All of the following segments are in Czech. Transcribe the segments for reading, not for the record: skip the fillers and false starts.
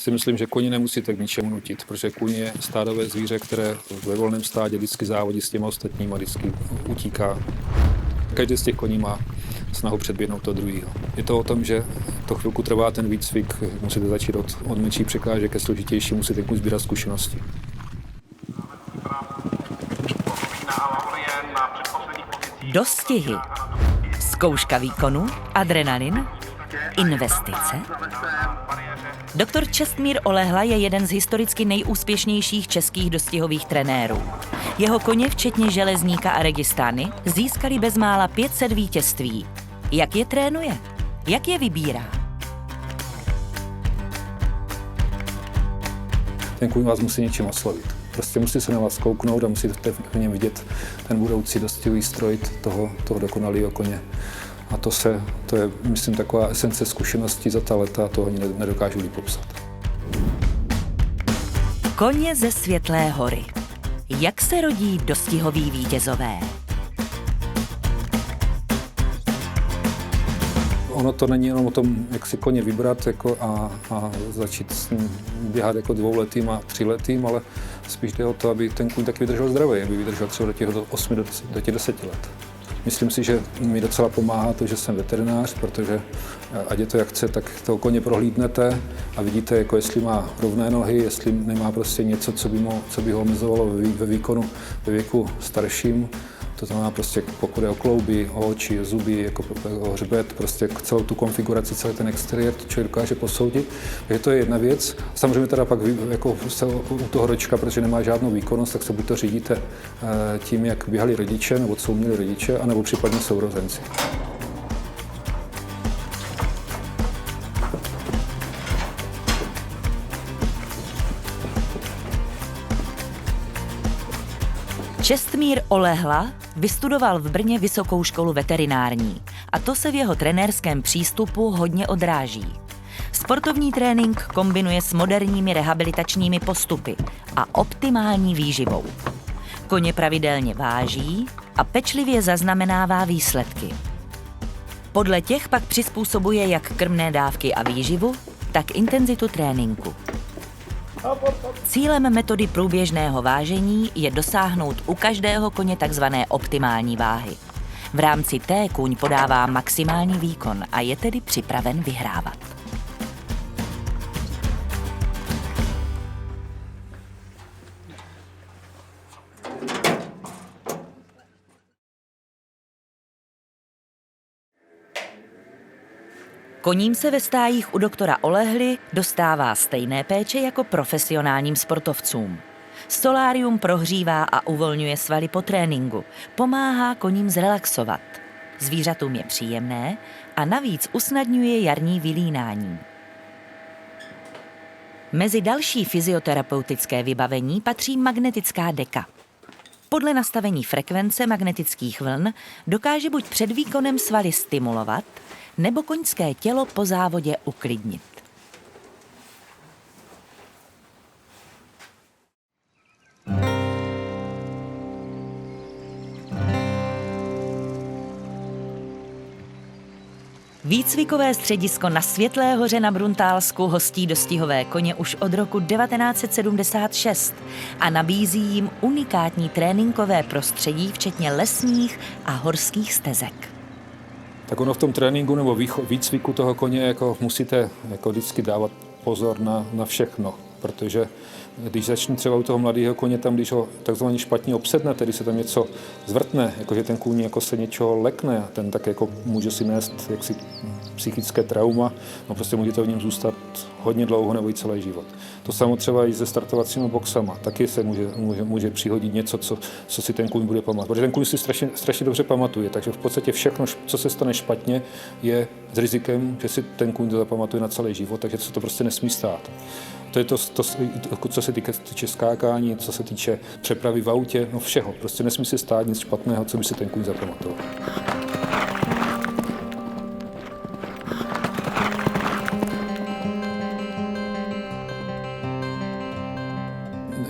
si myslím, že koně nemusíte k ničemu nutit, protože kůň je stádové zvíře, které ve volném stádě vždycky závodí s těma ostatníma, vždycky utíká. Každý z těch koní má snahu předběhnout toho druhého. Je to o tom, že to chvilku trvá ten výcvik, musíte začít od menší překážek ke složitější, musíte kůň sbírat zkušenosti. Dostihy, zkouška výkonu, adrenalin, investice. Doktor Čestmír Olehla je jeden z historicky nejúspěšnějších českých dostihových trenérů. Jeho koně, včetně Železníka a Registány, získali bezmála 500 vítězství. Jak je trénuje? Jak je vybírá? Ten kůň vás musí něčím oslovit. Prostě musí se na vás kouknout a musíte v něm vidět ten budoucí dostihový stroj toho dokonalého koně. A to je, myslím, taková esence zkušeností za ta leta, to ani nedokážu líp popsat. Koně ze Světlé hory. Jak se rodí dostihoví vítězové? Ono to není jenom o tom, jak si koně vybrat a začít s ním běhat jako 2letým a 3letým, ale spíš jde o to, aby ten kůň taky vydržel zdravý, aby vydržel třeba do těch 8 do těch 10 let. Myslím si, že mi docela pomáhá to, že jsem veterinář, protože ať je to jak chce, tak toho koně prohlídnete a vidíte, jako jestli má rovné nohy, jestli nemá prostě něco, co by ho omezovalo ve výkonu ve věku starším. To znamená prostě, pokud je o klouby, o oči, o zuby, jako o hřbet, prostě celou tu konfiguraci, celý ten exteriér, to člověk dokáže posoudit. Takže to je jedna věc. Samozřejmě teda pak jako u toho ročka, protože nemá žádnou výkonnost, tak se buď to řídíte tím, jak běhali rodiče, nebo co uměli rodiče, anebo případně sourozenci. Čestmír Olehla vystudoval v Brně Vysokou školu veterinární a to se v jeho trenérském přístupu hodně odráží. Sportovní trénink kombinuje s moderními rehabilitačními postupy a optimální výživou. Koně pravidelně váží a pečlivě zaznamenává výsledky. Podle těch pak přizpůsobuje jak krmné dávky a výživu, tak intenzitu tréninku. Cílem metody průběžného vážení je dosáhnout u každého koně takzvané optimální váhy. V rámci té kůň podává maximální výkon a je tedy připraven vyhrávat. Koním se ve stájích u doktora Olehly dostává stejné péče jako profesionálním sportovcům. Solárium prohřívá a uvolňuje svaly po tréninku, pomáhá koním zrelaxovat. Zvířatům je příjemné a navíc usnadňuje jarní vylínání. Mezi další fyzioterapeutické vybavení patří magnetická deka. Podle nastavení frekvence magnetických vln dokáže buď před výkonem svaly stimulovat, nebo koňské tělo po závodě uklidnit. Výcvikové středisko na Světlé hoře na Bruntálsku hostí dostihové koně už od roku 1976 a nabízí jim unikátní tréninkové prostředí, včetně lesních a horských stezek. Tak ono v tom tréninku nebo výcviku toho koně jako musíte jako vždycky dávat pozor na všechno, protože když začne třeba u toho mladého koně, tam když ho takzvaně špatně obsednete, když se tam něco zvrtne, jakože ten kůň jako se něčeho lekne a ten tak jako může si nést jaksi psychické trauma, no prostě může to v něm zůstat hodně dlouho nebo i celý život. To samo třeba i se startovacími boxama, taky se může přihodit něco, co si ten kůň bude pamatovat, protože ten kůň si strašně dobře pamatuje, takže v podstatě všechno, co se stane špatně, je s rizikem, že si ten kůň to zapamatuje na celý život, takže se to prostě nesmí stát. To je to, co se týče skákání, co se týče přepravy v autě, no všeho. Prostě nesmí se stát nic špatného, co by si ten kůň zapamatoval.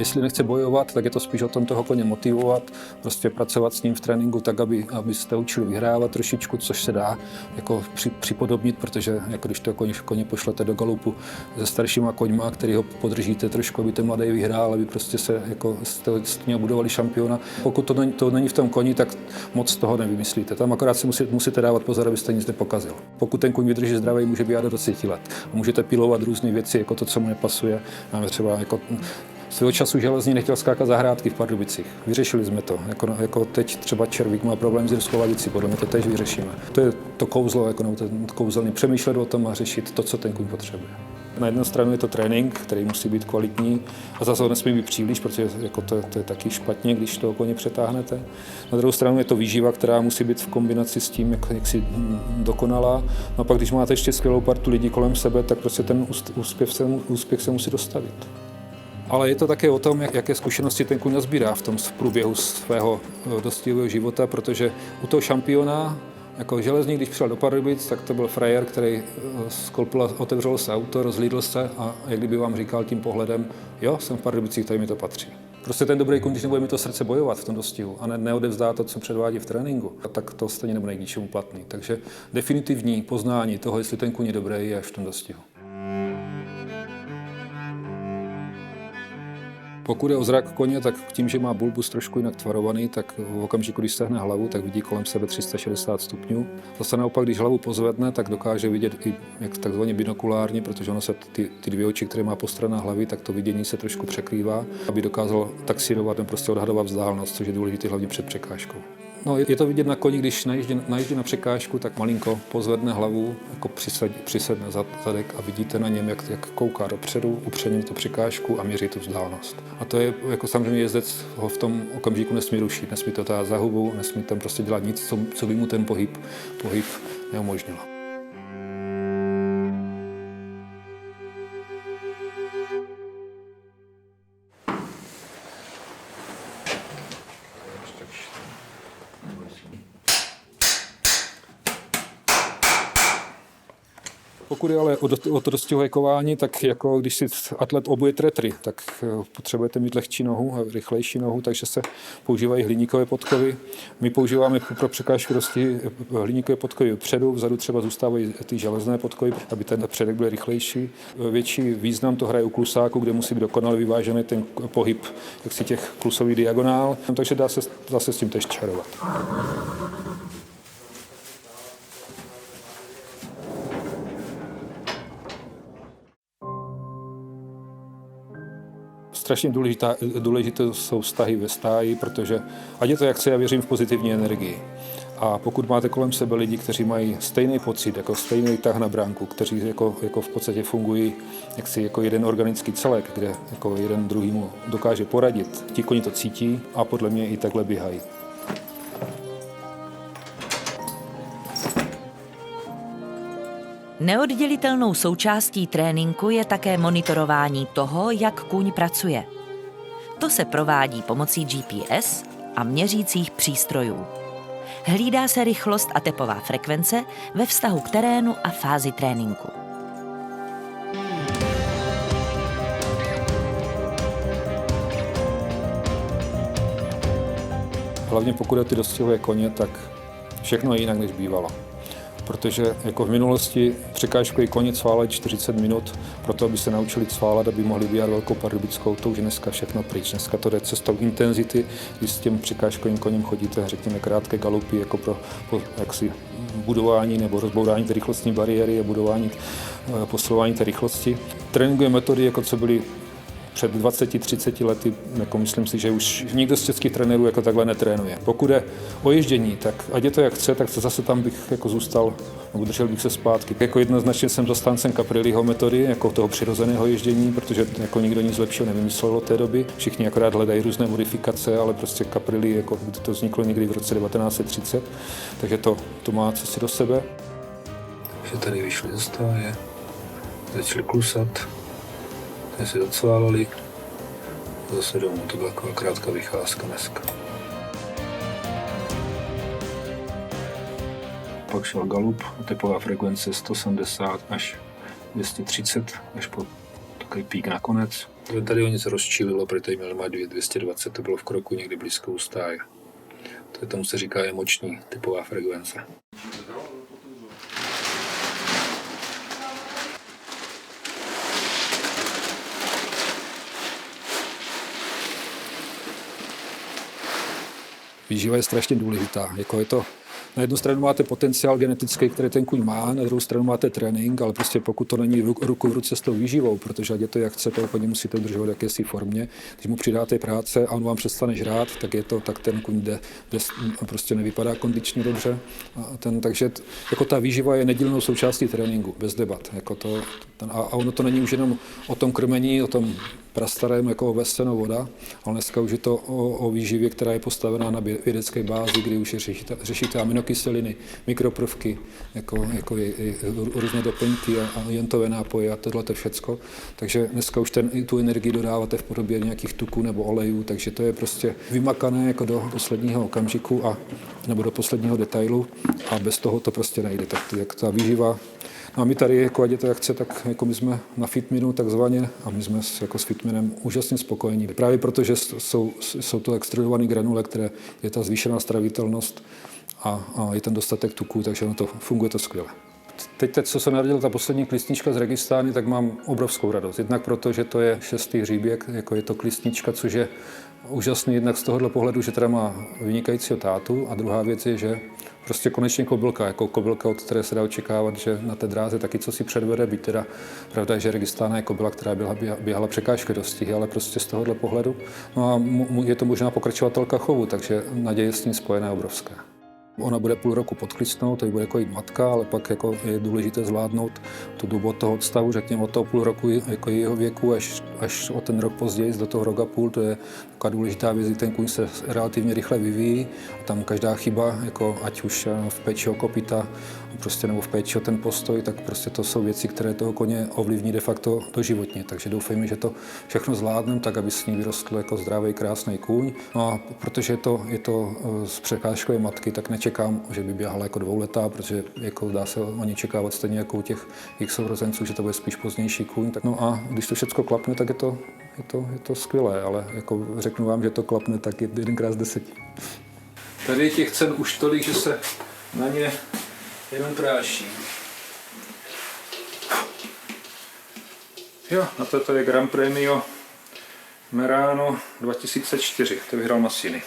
Jestli nechce bojovat, tak je to spíš o tom toho koně motivovat, prostě pracovat s ním v tréninku tak, abyste učili vyhrávat trošičku, což se dá jako připodobnit, protože jako když to koně pošlete do galupu se staršíma koňma, který ho podržíte trošku, aby ten mladý vyhrál, aby prostě se jako z něho budovali šampiona. Pokud to není v tom koni, tak moc toho nevymyslíte. Tam akorát si musíte dávat pozor, abyste nic nepokazil. Pokud ten koň vydrží zdravý, může být do 20 let. A můžete pilovat různé věci, jako to, co mu nepasuje. Máme třeba jako svého času Železný nechtěl skákat zahrádky v Pardubicích. Vyřešili jsme to. Jako teď třeba Červík má problém s irskou lavicí, podle mě to teď vyřešíme. To je to kouzlo, jako ten kouzelný přemýšlet o tom a řešit to, co ten kůň potřebuje. Na jednu stranu je to trénink, který musí být kvalitní a zase nesmí být příliš, protože jako to je taky špatně, když toho koně přetáhnete. Na druhou stranu je to výživa, která musí být v kombinaci s tím, jak si dokonalá. No a pak, když máte ještě skvělou partu lidí kolem sebe, tak prostě ten úspěch se musí dostavit. Ale je to také o tom, jaké zkušenosti ten kůň nazbírá v průběhu svého dostihového života, protože u toho šampiona, jako Železný, když přijel do Pardubic, tak to byl frajer, který skolpil, otevřel se auto, rozhlídl se a jak kdyby vám říkal tím pohledem, jo, jsem v Pardubicích, tady mi to patří. Prostě ten dobrý kůň, když nebude mít to srdce bojovat v tom dostihu a neodevzdá to, co předvádí v tréninku, tak to stejně nebude k ničemu platný. Takže definitivní poznání toho, jestli ten kůň je dobrý, je až v tom dostihu. Pokud je o zrak koně, tak tím, že má bulbus trošku jinak tvarovaný, tak v okamžiku, když stehne hlavu, tak vidí kolem sebe 360 stupňů. Zase naopak, když hlavu pozvedne, tak dokáže vidět i jak takzvaně binokulárně, protože ono se ty dvě oči, které má po stranách hlavy, tak to vidění se trošku překrývá, aby dokázal taxírovat nebo prostě odhadovat vzdálenost, což je důležité hlavně před překážkou. No, je to vidět na koni, když najíždí na překážku, tak malinko pozvedne hlavu, jako přisedne zadek a vidíte na něm, jak kouká dopředu, upřením tu překážku a měří tu vzdálenost. A to je, jako samozřejmě jezdec ho v tom okamžiku nesmí rušit, nesmí to táhat za hubu, nesmí tam prostě dělat nic, co by mu ten pohyb neumožnilo. Pokud je ale o to dostihové kování, tak jako když si atlet obuje tretry, tak potřebujete mít lehčí nohu a rychlejší nohu, takže se používají hliníkové podkovy. My používáme pro překážky dostihy hliníkové podkovy vpředu, vzadu třeba zůstávají ty železné podkovy, aby ten předek byl rychlejší. Větší význam to hraje u klusáku, kde musí být dokonale vyvážený ten pohyb jaksi těch klusových diagonál, takže dá se zase s tím též čarovat. Strašně důležité jsou vztahy ve stáji, protože ať je to jak chce, já věřím v pozitivní energii. A pokud máte kolem sebe lidi, kteří mají stejný pocit, jako stejný tah na bránku, kteří jako v podstatě fungují jako jeden organický celek, kde jako jeden druhýmu dokáže poradit, ti koni to cítí a podle mě i takhle běhají. Neoddělitelnou součástí tréninku je také monitorování toho, jak kůň pracuje. To se provádí pomocí GPS a měřících přístrojů. Hlídá se rychlost a tepová frekvence ve vztahu k terénu a fázi tréninku. Hlavně pokud je ty dostihové koně, tak všechno je jinak, než bývalo. Protože jako v minulosti překážkový koně cváleli 40 minut, proto aby se naučili cválat, aby mohli běhat Velkou Pardubickou, to už je dneska všechno pryč. Dneska to jde cestou intenzity, když s tím překážkovým koněm chodíte, řekněme, krátké galupy jako pro jaksi budování nebo rozbourání té rychlostní bariéry a budování, posilování té rychlosti. Tréninkové metody, jako co byly před 20-30 lety, jako myslím si, že už nikdo z českých trenérů jako takhle netrénuje. Pokud je o ježdění, tak ať je to jak chce, tak zase tam bych jako zůstal, nebo držel bych se zpátky. Jako jednoznačně jsem zastáncem Caprilliho metody, jako toho přirozeného ježdění, protože jako nikdo nic lepšího nevymyslel od té doby. Všichni akorát hledají různé modifikace, ale prostě Caprilli, jako to vzniklo někdy v roce 1930, takže to má cesty do sebe. Takže tady vyšli ze stáje, začali klusat. Tady si docválali, zase domů, to byla taková krátká vycházka dneska. Pak šel galup, tepová frekvence 170 až 230, až po takový pík nakonec. Tady ho něco rozčílilo, protože měl mít 220, to bylo v kroku někdy blízko u stáje. Tomu se říká emoční typová frekvence. Výživa je strašně důležitá. Jako je to, na jednu stranu máte potenciál genetický, který ten kuň má, na druhou stranu máte trénink, ale prostě pokud to není ruku v ruce s tou výživou, protože ať je to jak chcete, toho koně musíte udržovat v jakési formě. Když mu přidáte práce a on vám přestane žrát, tak ten kuň jde prostě nevypadá kondičně dobře. Takže jako ta výživa je nedílnou součástí tréninku, bez debat. A ono to není už jenom o tom krmení, o tom prastarém jako oveseno voda, ale dneska už je to o výživě, která je postavená na vědecké bázi, kdy už řešíte aminokyseliny, mikroprvky, jako různé doplňky a jentové nápoje a tohle všecko. Takže dneska už tu energii dodáváte v podobě nějakých tuků nebo olejů, takže to je prostě vymakané jako do posledního okamžiku nebo do posledního detailu a bez toho to prostě nejde. Tak ta výživa. No a my tady, jako ať je to jak chce, tak jako my jsme na Fitminu takzvaně a my jsme jako s Fitminem úžasně spokojení. Právě protože jsou to extrudované granule, které je ta zvýšená stravitelnost a je ten dostatek tuků, takže funguje to skvěle. Teď, co se narodila ta poslední klistnička z Registány, tak mám obrovskou radost. Jednak proto, že to je 6. hříběk, jako je to klistnička, což je úžasný jednak z tohohle pohledu, že teda má vynikajícího tátu a druhá věc je, že prostě konečně kobylka, jako kobylka, od které se dá očekávat, že na té dráze taky co si předvede, byť teda pravda je, že Registána je kobyla, která běhala překážky dostihy, ale prostě z tohohle pohledu. No a je to možná pokračovatelka chovu, takže naděje s ní spojená obrovská. Ona bude půl roku pod klistnou, to bude jako jít matka, ale pak jako je důležité zvládnout tu dobu od toho odstavu, řekněme od toho půl roku jako jeho věku až o ten rok později, do toho roka půl, to je taková důležitá věc, ten kuň se relativně rychle vyvíjí a tam každá chyba, jako ať už v péči o kopyta, prostě nebo v péči o ten postoj, tak prostě to jsou věci, které toho koně ovlivní de facto doživotně. Takže doufejme, že to všechno zvládneme, tak aby s ní vyrostl jako zdravý, krásný kůň. No a protože je to z překážkové matky, tak nečekám, že by běhala jako dvouletá, protože jako dá se o ní čekávat stejně jako u těch jejich sourozenců, že to bude spíš pozdější kůň. Tak no a když to všechno klapne, tak je to skvělé, ale jako řeknu vám, že to klapne tak 1x z 10. Tady je těch cen už tolik, že se na ně jenom práší. Jo, a toto je Gran Premio Merano 2004, to vyhrál Massini.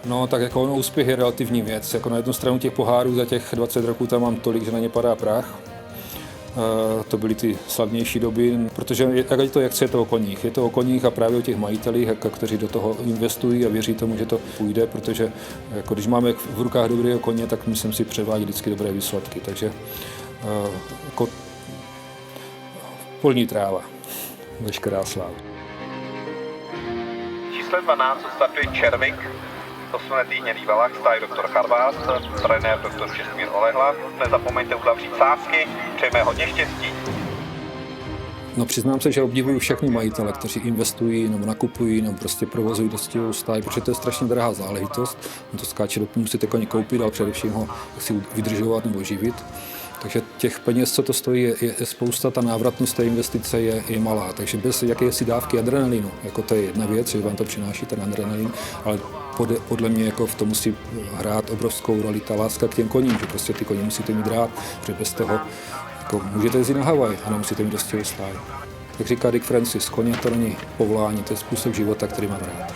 No, tak jako úspěch je relativní věc. Jako na jednu stranu těch pohárů za těch 20 roků tam mám tolik, že na ně padá prach. To byly ty slavnější doby, protože je to, jak chce, je to o koních. Je to o koních a právě o těch majitelích, kteří do toho investují a věří tomu, že to půjde, protože jako když máme v rukách dobrého koně, tak myslím si převádí vždycky dobré výsledky. Takže jako polní tráva, veškerá sláva. Číslo 12 startuje Červik, 8letý hnědý valach, stáj doktor Charvás, trenér doktor Čestmír Olehla. Nezapomeňte uzavřít sázky, přejeme hodně štěstí. No přiznám se, že obdivuju všechny majitele, kteří investují nebo nakupují nebo prostě provozují dostihou stáj, protože to je strašně drahá záležitost. On to skáče, musíte koně koupit, ale především ho si vydržovat nebo živit. Takže těch peněz, co to stojí, je spousta, ta návratnost té investice je malá. Takže bez jakési dávky adrenalinu, jako to je jedna věc, že vám to přináší ten adrenalin, ale podle mě jako v tom musí hrát obrovskou roli ta láska k těm koním, že prostě ty koně musíte mít rád, protože bez toho jako můžete jezdit na Havaj a nemusíte mít dosti stáj. Jak říká Dick Francis, koně to není povolání, to je způsob života, který mám rád.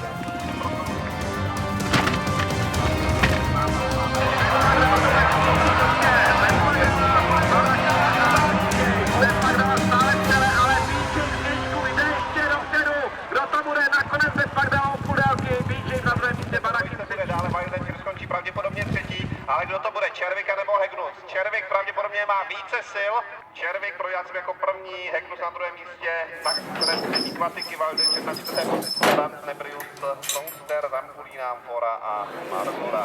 Ale kdo to bude, Červik nebo Hegnus? Červik pravděpodobně má více sil. Červik projel jako první, Hegnus na druhém místě. Tak třetí kvatiky Valdy, na čtvrté pozici Stant, Nebrius, Songster, Rampulína, Amfora a Margora.